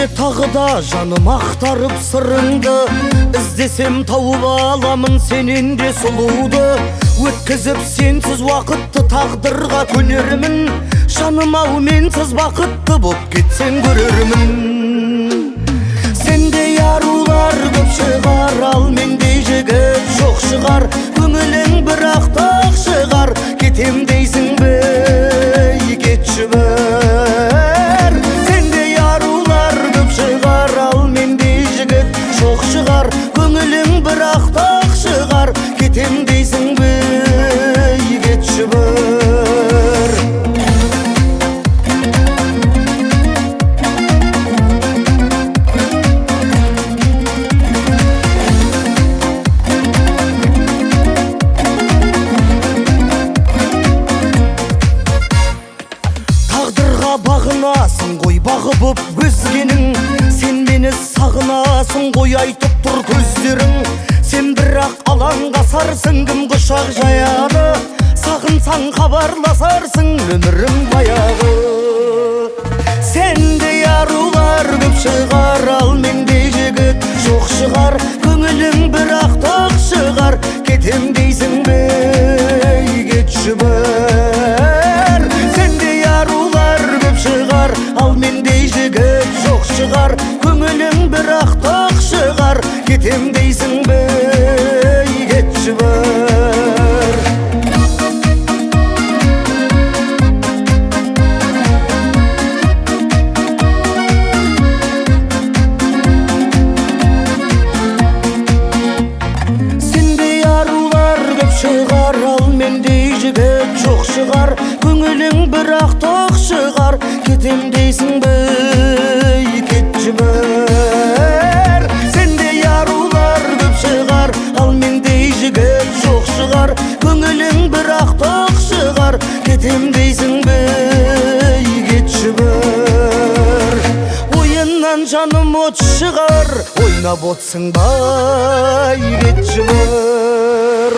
Сені тағы да жаным ақтарып сырыңды, іздесем тауып аламын сенен де сұлуды. Өткізіп сенсіз уақытты тағдырға көнермін, жаным ау менсіз бақытты боп кетсең көрермін. Сендей арулар көп шығар, ал мендей жігіт жоқ шығар. Көңілің бірақ тақ шығар, кетем дейсің бе, кетші бір. Сендей арулар көп шығар, ал мендей жігіт жоқ шығар. Көңілің бірақ тақ шығар, кетем дейсің бе, кетші бір. Бағынасың ғой бағы боп өзгенің, сен мені сағынасың ғой айтып тұр көздерің. Сен бірақ алаңғасарсың, кім құшақ жаяды, сағынсаң хабарласарсың, өмірім баяғы. Сендей арулар көп шығар, ал мендей жігіт жоқ шығар. Көңілің бірақ тақ шығар, кетем дейсің бе, кетші бір. Сендей арулар көп шығар, ал мендей жігіт жоқ шығар. Көңілің бірақ тақ шығар, кетем дейсің бе, кетші бір. Сендей арулар көп шығар, ал мендей жігіт жоқ шығар. Көңілің бірақ тақ шығар, кетем дейсің бе, кетші бір. Сендей арулар көп шығар, ал мендей жігіт жоқ шығар. Көңілің бірақ тақ шығар, кетем дейсің бе, кетші бір. Ойыннан жаным от шығар, ойнап отсың ба, кетші бір.